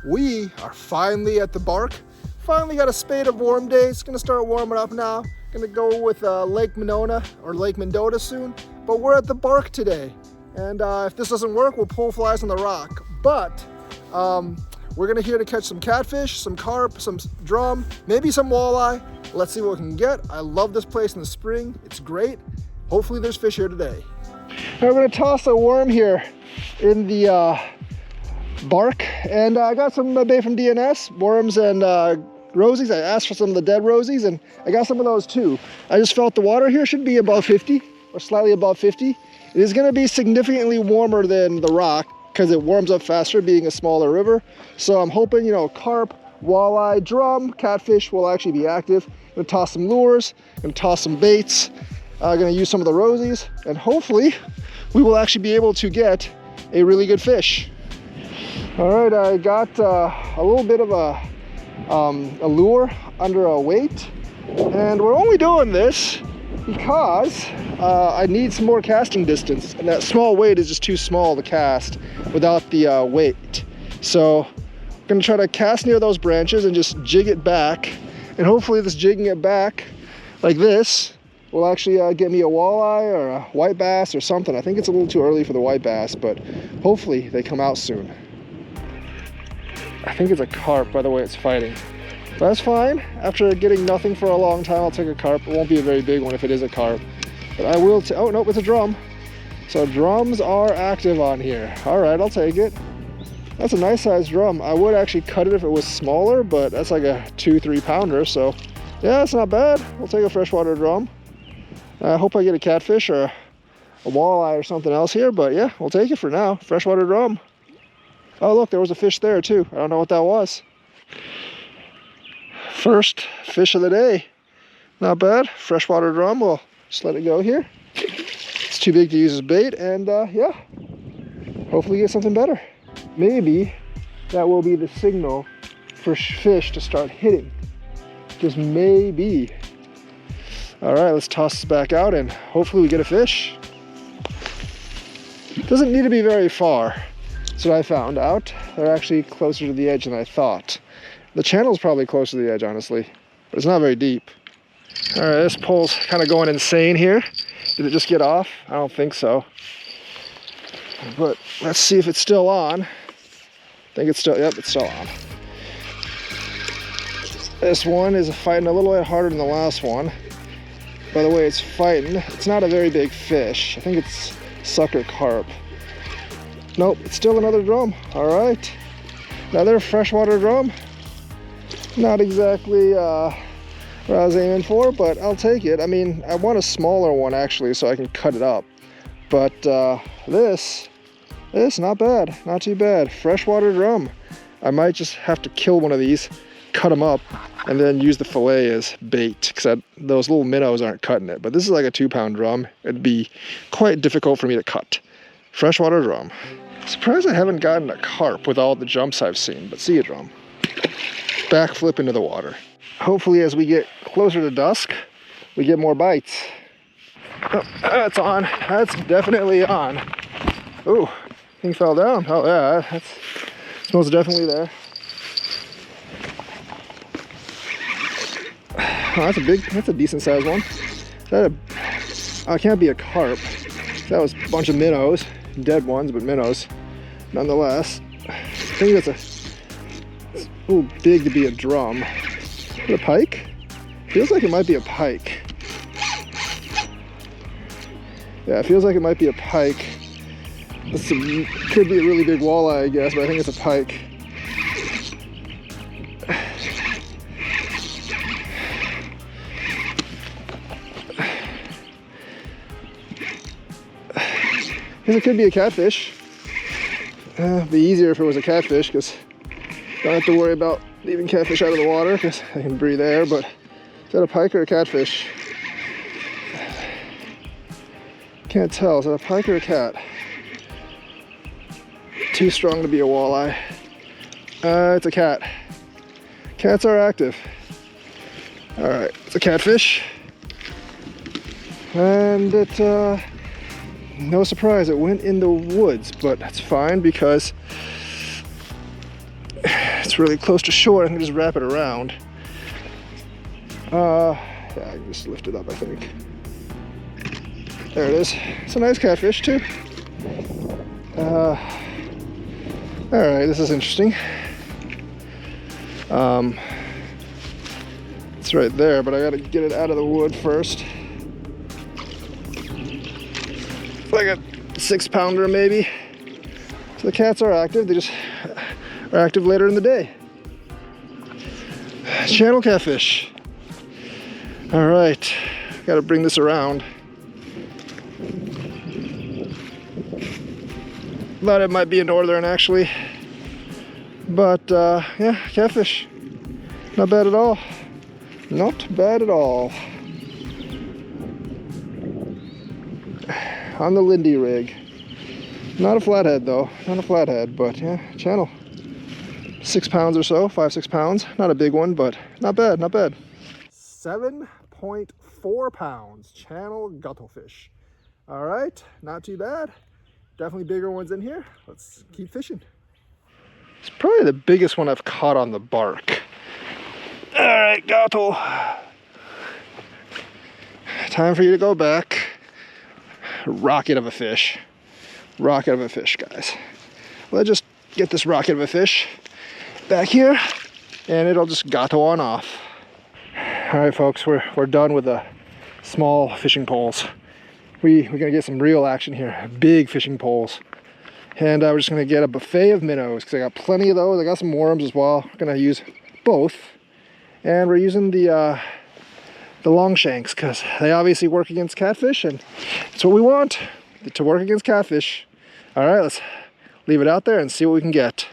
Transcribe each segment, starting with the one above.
We are finally at the bark. Finally got a spate of warm days. Gonna start warming up now. Gonna go with Lake Monona or Lake Mendota soon. But we're at the bark today. And if this doesn't work, we'll pull flies on the rock. But we're gonna here to catch some catfish, some carp, some drum, maybe some walleye. Let's see what we can get. I love this place in the spring. It's great. Hopefully there's fish here today. Now we're gonna toss a worm here in the bark, and I got some bait from DNS, worms and rosies. I asked for some of the dead rosies, and I got some of those too. I just felt the water here should be above 50 or slightly above 50. It is going to be significantly warmer than the rock because it warms up faster being a smaller river. So I'm hoping, you know, carp, walleye, drum, catfish will actually be active. I'm gonna toss some lures, gonna toss some baits, gonna use some of the rosies, and hopefully we will actually be able to get a really good fish. All right, I got a little bit of a lure under a weight, and we're only doing this because I need some more casting distance, and that small weight is just too small to cast without the weight. So I'm gonna try to cast near those branches and just jig it back, and hopefully this jigging it back like this will actually get me a walleye or a white bass or something. I think it's a little too early for the white bass, but hopefully they come out soon. I think it's a carp by the way it's fighting. But that's fine. After getting nothing for a long time, I'll take a carp. It won't be a very big one if it is a carp. But I will, oh nope, it's a drum. So drums are active on here. All right, I'll take it. That's a nice sized drum. I would actually cut it if it was smaller, but that's like a 2-3 pounder. So yeah, that's not bad. We'll take a freshwater drum. I hope I get a catfish or a walleye or something else here, but yeah, we'll take it for now. Freshwater drum. Oh look, there was a fish there too. I don't know what that was. First fish of the day. Not bad. Freshwater drum. We'll just let it go here. It's too big to use as bait, and yeah, hopefully get something better. Maybe that will be the signal for fish to start hitting. Just maybe. All right, let's toss this back out and hopefully we get a fish. Doesn't need to be very far. That's what I found out. They're actually closer to the edge than I thought. The channel's probably close to the edge, honestly, but it's not very deep. All right, this pole's kind of going insane here. Did it just get off? I don't think so. But let's see if it's still on. I think it's still, yep, it's still on. This one is fighting a little bit harder than the last one. By the way, it's fighting. It's not a very big fish. I think it's sucker carp. Nope, it's still another drum. All right, another freshwater drum. Not exactly what I was aiming for, but I'll take it. I mean, I want a smaller one actually so I can cut it up. But this not bad, not too bad. Freshwater drum. I might just have to kill one of these, cut them up, and then use the fillet as bait, because those little minnows aren't cutting it. But this is like a 2-pound drum. It'd be quite difficult for me to cut. Freshwater drum. Surprised I haven't gotten a carp with all the jumps I've seen, but see a drum. Backflip into the water. Hopefully as we get closer to dusk, we get more bites. Oh, that's on. That's definitely on. Oh, thing fell down. Oh yeah, that's smells definitely there. Oh, that's a decent sized one. Is that oh, it can't be a carp. That was a bunch of minnows, dead ones, but minnows nonetheless. I think that's it's a little big to be a drum. Is it a pike? Feels like it might be a pike. Yeah, it feels like it might be a pike. This could be a really big walleye, I guess, but I think it's a pike. It could be a catfish. It'd be easier if it was a catfish because don't have to worry about leaving catfish out of the water because I can breathe air. But is that a pike or a catfish? Can't tell. Is that a pike or a cat? Too strong to be a walleye. It's a cat. Cats are active. All right, it's a catfish. And it, no surprise, it went in the woods, but that's fine because it's really close to shore, I can just wrap it around. Yeah, I can just lift it up, I think. There it is. It's a nice catfish too. All right, this is interesting. It's right there, but I gotta get it out of the wood first. It's like a 6-pounder maybe. So the cats are active, they just are active later in the day. Channel catfish. All right, gotta bring this around. Thought it might be a northern actually, but yeah, catfish. Not bad at all. Not bad at all. On the Lindy rig. Not a flathead though, not a flathead, but yeah, channel. 6 pounds or so, 5-6 pounds. Not a big one, but not bad, not bad. 7.4 pounds, channel guttlefish. All right, not too bad. Definitely bigger ones in here. Let's keep fishing. It's probably the biggest one I've caught on the bark. All right, Gato. Time for you to go back. Rocket of a fish. Rocket of a fish, guys. Let's just get this rocket of a fish back here, and it'll just Gato on off. All right, folks, we're done with the small fishing poles. We're gonna get some real action here, big fishing poles. And we're just gonna get a buffet of minnows because I got plenty of those. I got some worms as well. We're gonna use both. And we're using the long shanks because they obviously work against catfish, and it's what we want, to work against catfish. All right, let's leave it out there and see what we can get.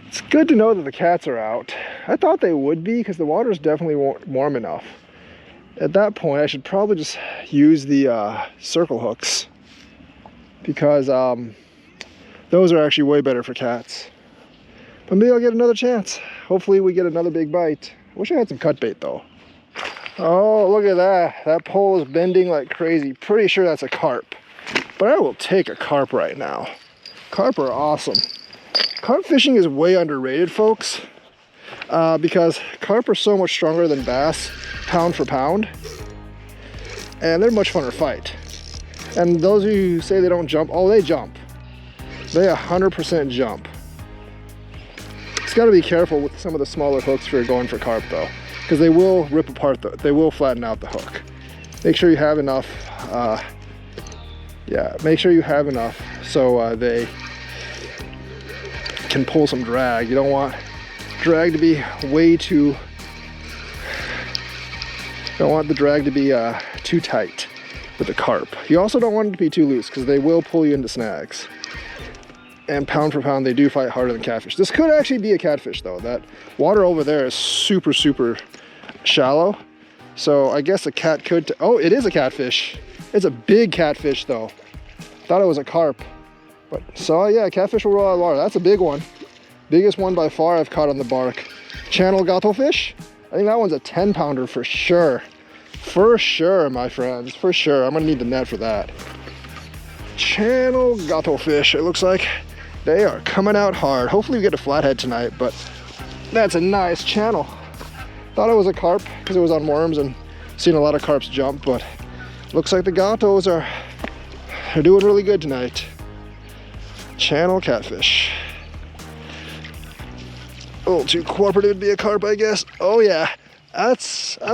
It's good to know that the cats are out. I thought they would be because the water is definitely warm enough. At that point, I should probably just use the circle hooks because those are actually way better for cats. But maybe I'll get another chance. Hopefully we get another big bite. I wish I had some cut bait though. Oh, look at that. That pole is bending like crazy. Pretty sure that's a carp. But I will take a carp right now. Carp are awesome. Carp fishing is way underrated, folks. Because carp are so much stronger than bass, pound for pound, and they're much funner to fight. And those of you who say they don't jump, oh, they jump. They 100% jump. It's got to be careful with some of the smaller hooks if you're going for carp though, because they will rip apart, they will flatten out the hook. Make sure you have enough, yeah, make sure you have enough so they can pull some drag. You don't want drag to be way too, you don't want the drag to be too tight with the carp. You also don't want it to be too loose because they will pull you into snags. And pound for pound, they do fight harder than catfish. This could actually be a catfish though. That water over there is super, super shallow. So I guess a cat could, oh, it is a catfish. It's a big catfish though. Thought it was a carp. But so yeah, catfish will roll out of water. That's a big one. Biggest one by far I've caught on the bark. Channel guttlefish. I think that one's a 10-pounder for sure. For sure, my friends, for sure. I'm gonna need the net for that. Channel guttlefish, it looks like they are coming out hard. Hopefully we get a flathead tonight, but that's a nice channel. Thought it was a carp because it was on worms and seen a lot of carps jump, but looks like the gatos are doing really good tonight. Channel catfish. A little too cooperative to be a carp, I guess. Oh yeah, I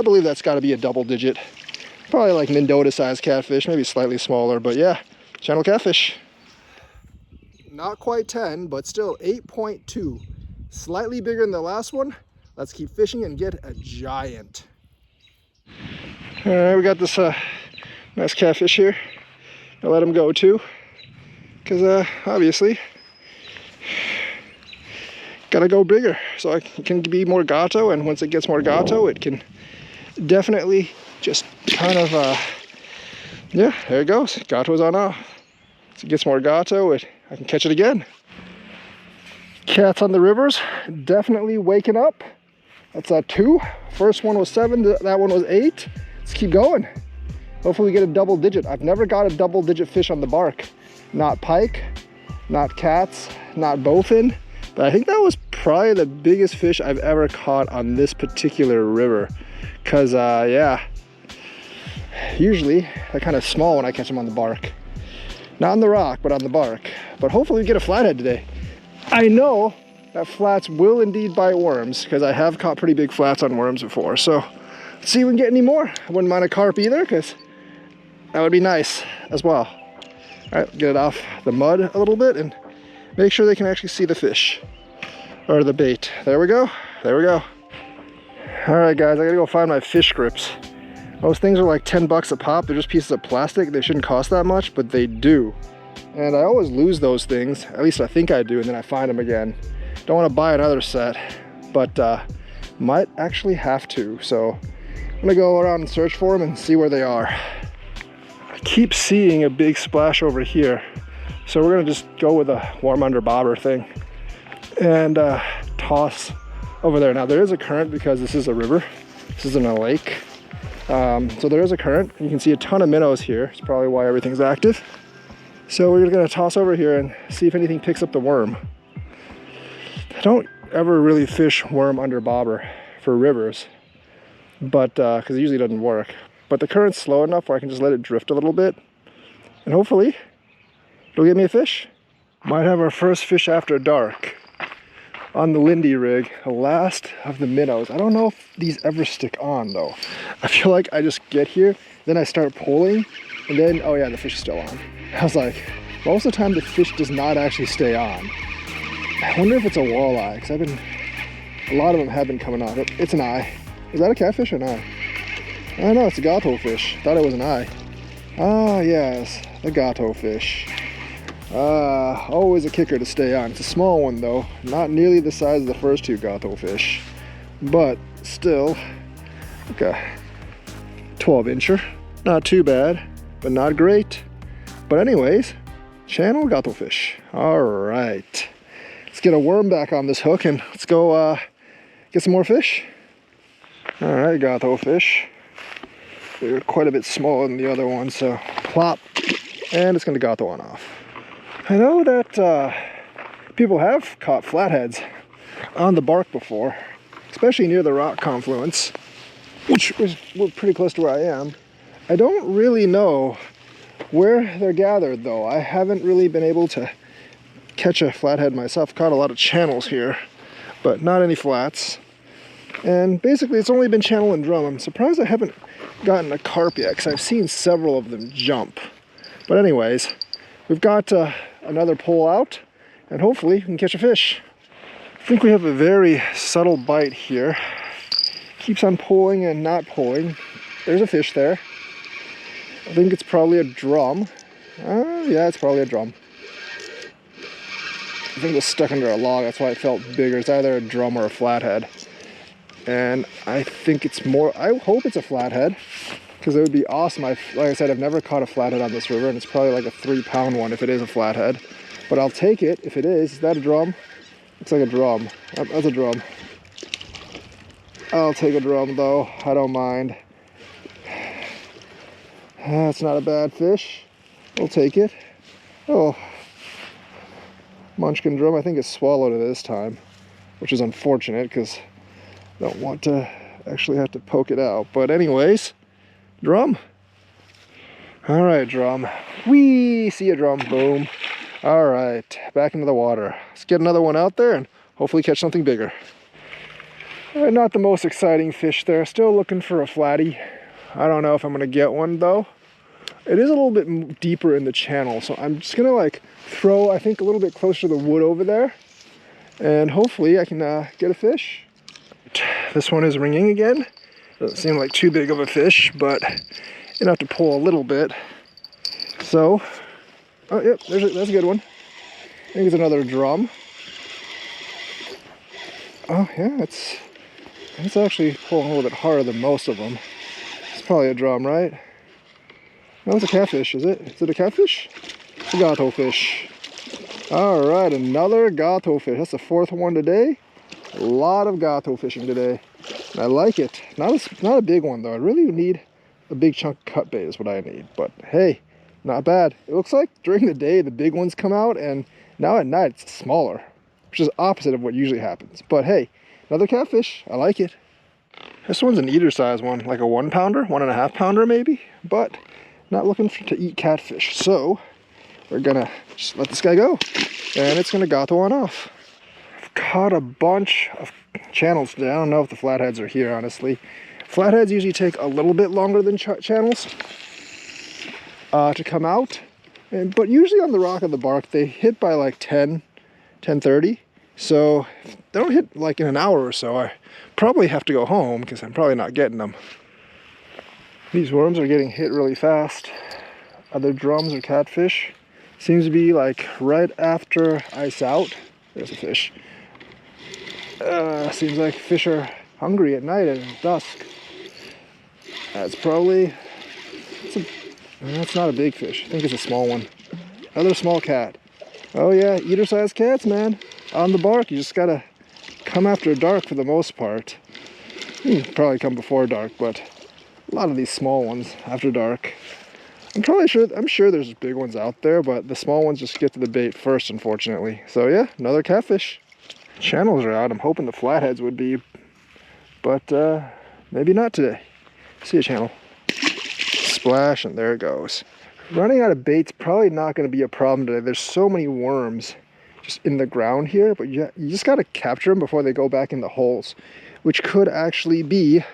believe that's got to be a double digit. Probably like Mendota sized catfish, maybe slightly smaller, but yeah, channel catfish. Not quite 10, but still 8.2. Slightly bigger than the last one. Let's keep fishing and get a giant. All right, we got this nice catfish here. I'll let him go too, because obviously gotta go bigger so it can be more gato, and once it gets more gato, it can definitely just kind of yeah, there it goes. Gato's on off. As it gets more gato, I can catch it again. Cats on the rivers definitely waking up. That's 2. First one was 7, that one was 8. Let's keep going. Hopefully we get a double digit. I've never got a double digit fish on the bark. Not pike, not cats, not bowfin, But I think that was probably the biggest fish I've ever caught on this particular river. Cause yeah, usually they're kind of small when I catch them on the bark. Not on the rock, but on the bark. But hopefully we get a flathead today. I know that flats will indeed bite worms, because I have caught pretty big flats on worms before. So let's see if we can get any more. I wouldn't mind a carp either, because that would be nice as well. All right, get it off the mud a little bit and make sure they can actually see the fish or the bait. There we go. There we go. All right, guys, I gotta go find my fish grips. Those things are like 10 bucks a pop. They're just pieces of plastic. They shouldn't cost that much, but they do. And I always lose those things. At least I think I do, and then I find them again. Don't want to buy another set, but might actually have to. So I'm gonna go around and search for them and see where they are. I keep seeing a big splash over here. So we're gonna just go with a warm under bobber thing and toss over there. Now there is a current because this is a river. This isn't a lake. So there is a current. You can see a ton of minnows here. It's probably why everything's active. So we're gonna toss over here and see if anything picks up the worm. I don't ever really fish worm under bobber for rivers, but because it usually doesn't work. But the current's slow enough where I can just let it drift a little bit, and hopefully it'll get me a fish. Might have our first fish after dark on the Lindy rig, the last of the minnows. I don't know if these ever stick on though. I feel like I just get here, then I start pulling, and then, oh yeah, the fish is still on. I was like, most of the time the fish does not actually stay on. I wonder if it's a walleye, because a lot of them have been coming off. It's an eye. Is that a catfish or an eye? I don't know, it's a gato fish. Thought it was an eye. Ah, yes, the gato fish. Always a kicker to stay on. It's a small one though, not nearly the size of the first two gato fish, but still, like a 12-incher. Not too bad, but not great. But anyways, channel gato fish. All right, let's get a worm back on this hook and let's go get some more fish. All right, gato fish. They're quite a bit smaller than the other one, so plop, and it's gonna gato on off. I know that people have caught flatheads on the bark before, especially near the rock confluence, which we're pretty close to where I am. I don't really know where they're gathered though. I haven't really been able to catch a flathead myself. Caught a lot of channels here, but not any flats. And basically it's only been channel and drum. I'm surprised I haven't gotten a carp yet, because I've seen several of them jump. But anyways, we've got another pull out, and hopefully we can catch a fish. I think we have a very subtle bite here. Keeps on pulling and not pulling. There's a fish there. I think it's probably a drum. Yeah, it's probably a drum. I think it was stuck under a log, that's why it felt bigger. It's either a drum or a flathead. And I think it's more, I hope it's a flathead, because it would be awesome. Like I said, I've never caught a flathead on this river, and it's probably like a 3-pound one if it is a flathead. But I'll take it if it is. Is that a drum? Looks like a drum. That's a drum. I'll take a drum though, I don't mind. That's not a bad fish. We'll take it. Oh, Munchkin drum, I think it swallowed it this time, which is unfortunate because I don't want to actually have to poke it out. But anyways, drum. All right, drum. Whee! See a drum. Boom. All right, back into the water. Let's get another one out there and hopefully catch something bigger. Not the most exciting fish there. Still looking for a flatty. I don't know if I'm gonna get one though. It is a little bit deeper in the channel, so I'm just gonna like throw, I think, a little bit closer to the wood over there, and hopefully I can get a fish. This one is ringing again. Doesn't seem like too big of a fish, but you have to pull a little bit. So, oh yep, that's a good one. I think it's another drum. Oh yeah, it's actually pulling a little bit harder than most of them. It's probably a drum, right? No, it's a catfish, is it? Is it a catfish? It's a gato fish. All right, another gato fish. That's the 4th one today. A lot of gato fishing today. And I like it. Not a big one though. I really need a big chunk of cut bait is what I need. But hey, not bad. It looks like during the day the big ones come out, and now at night it's smaller. which is opposite of what usually happens. But hey, another catfish. I like it. This one's an eater size one, like a 1 pounder, 1.5 pounder maybe, but not looking to eat catfish. So we're gonna just let this guy go, and it's gonna gato on off. I've caught a bunch of channels today. I don't know if the flatheads are here, honestly. Flatheads usually take a little bit longer than channels to come out, but usually on the rock of the bark, they hit by like 10:30. So if they don't hit like in an hour or so, I probably have to go home because I'm probably not getting them. These worms are getting hit really fast. Other drums or catfish. Seems to be like right after ice out. There's a fish. Seems like fish are hungry at night and it's dusk. That's probably, that's not a big fish. I think it's a small one. Another small cat. Oh yeah, eater-sized cats, man. On the bark, you just gotta come after dark for the most part. Probably come before dark, but a lot of these small ones after dark. I'm sure there's big ones out there, but the small ones just get to the bait first, unfortunately. So yeah, another catfish. Channels are out. I'm hoping the flatheads would be, but maybe not today. See a channel. Splash, and there it goes. Running out of bait's probably not going to be a problem today. There's so many worms just in the ground here, but you just got to capture them before they go back in the holes, which could actually be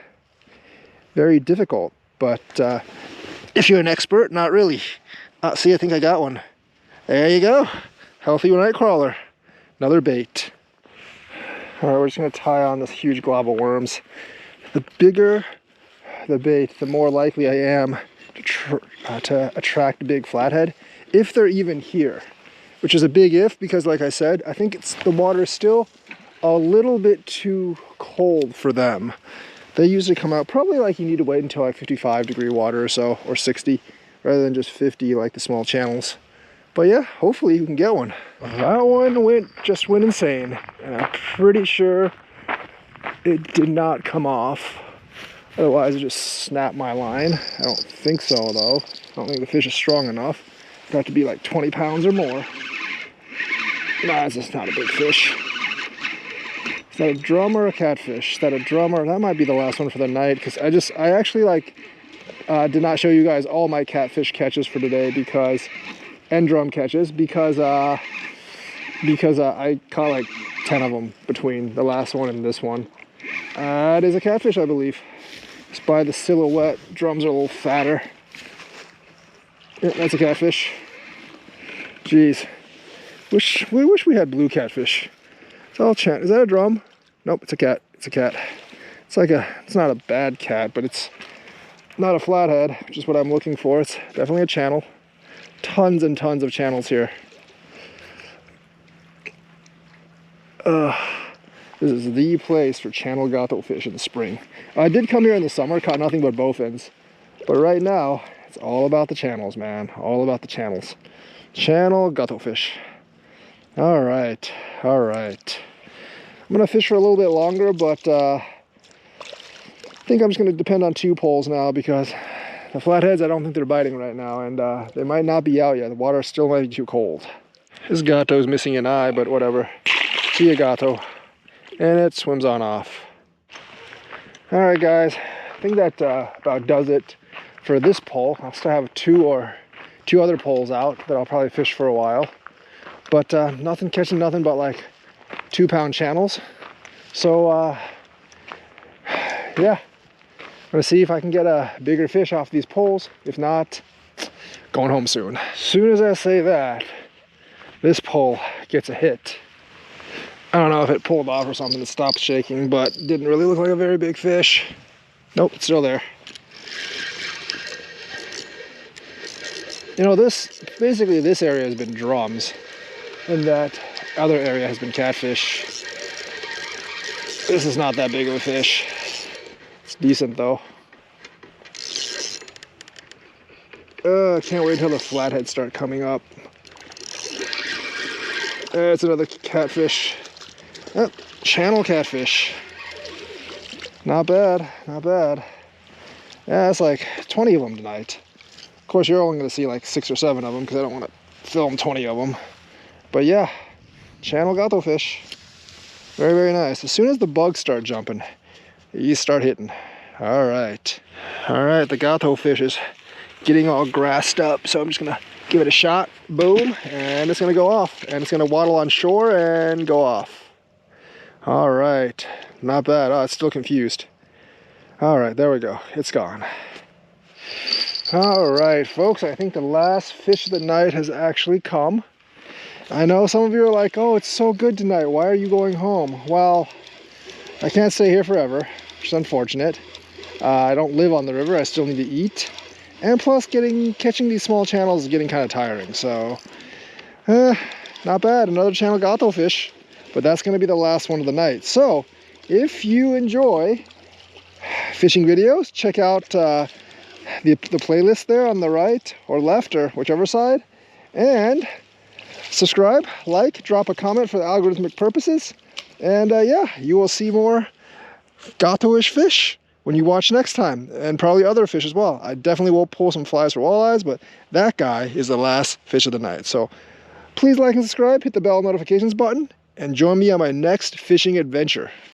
very difficult. But if you're an expert, not really. See, I think I got one. There you go. Healthy night crawler. Another bait. All right, we're just going to tie on this huge glob of worms. The bigger the bait, the more likely I am to attract a big flathead, if they're even here, which is a big if, because like I said, I think the water is still a little bit too cold for them. They usually come out probably like you need to wait until like 55-degree water or so, or 60, rather than just 50 like the small channels. But yeah, hopefully you can get one. That one just went insane, and I'm pretty sure it did not come off. Otherwise, it just snapped my line. I don't think so, though. I don't think the fish is strong enough. It'd have to be like 20 pounds or more. Nah, it's just not a big fish. Is that a drum or a catfish? Is that a drum or... That might be the last one for the night, because I actually like did not show you guys all my catfish catches for today and drum catches because I caught like 10 of them between the last one and this one. It is a catfish, I believe. Just by the silhouette, drums are a little fatter. Yeah, that's a catfish. Jeez. We wish we had blue catfish. It's all chat. Is that a drum? Nope, it's a cat. It's a cat. It's not a bad cat, but it's not a flathead, which is what I'm looking for. It's definitely a channel. Tons and tons of channels here. This is the place for channel gato fish in the spring. I did come here in the summer, caught nothing but bowfins. But right now, it's all about the channels, man. All about the channels. Channel gato fish. All right. I'm gonna fish for a little bit longer, but I think I'm just gonna depend on 2 poles now because the flatheads, I don't think they're biting right now, and they might not be out yet. The water still might be too cold. This gato's missing an eye, but whatever. See ya, gato. And it swims on off. All right, guys. I think that about does it for this pole. I'll still have two other poles out that I'll probably fish for a while. But catching nothing but like 2-pound channels. So yeah, I'm gonna see if I can get a bigger fish off these poles. If not, going home soon. As soon as I say that, this pole gets a hit. I don't know if it pulled off or something, it stopped shaking, but didn't really look like a very big fish. Nope, it's still there. You know, basically this area has been drums, and that other area has been catfish. This is not that big of a fish. It's decent though. I can't wait until the flatheads start coming up. It's another catfish. Oh, channel catfish. Not bad, not bad. Yeah, it's like 20 of them tonight. Of course, you're only going to see like 6 or 7 of them because I don't want to film 20 of them. But yeah, channel gato fish. Very, very nice. As soon as the bugs start jumping, you start hitting. All right. All right, the gato fish is getting all grassed up, so I'm just gonna give it a shot. Boom, and it's gonna go off. And it's gonna waddle on shore and go off. All right, not bad. Oh, it's still confused. All right, there we go. It's gone. All right, folks, I think the last fish of the night has actually come. I know some of you are like, oh, it's so good tonight. Why are you going home? Well, I can't stay here forever, which is unfortunate. I don't live on the river. I still need to eat. And plus, catching these small channels is getting kind of tiring. So, not bad. Another channel gato fish. But that's going to be the last one of the night. So, if you enjoy fishing videos, check out the playlist there on the right or left or whichever side. And subscribe, like, drop a comment for the algorithmic purposes. And yeah, you will see more gato-ish fish when you watch next time, and probably other fish as well. I definitely will pull some flies for walleyes, but that guy is the last fish of the night. So please like and subscribe, hit the bell notifications button, and join me on my next fishing adventure.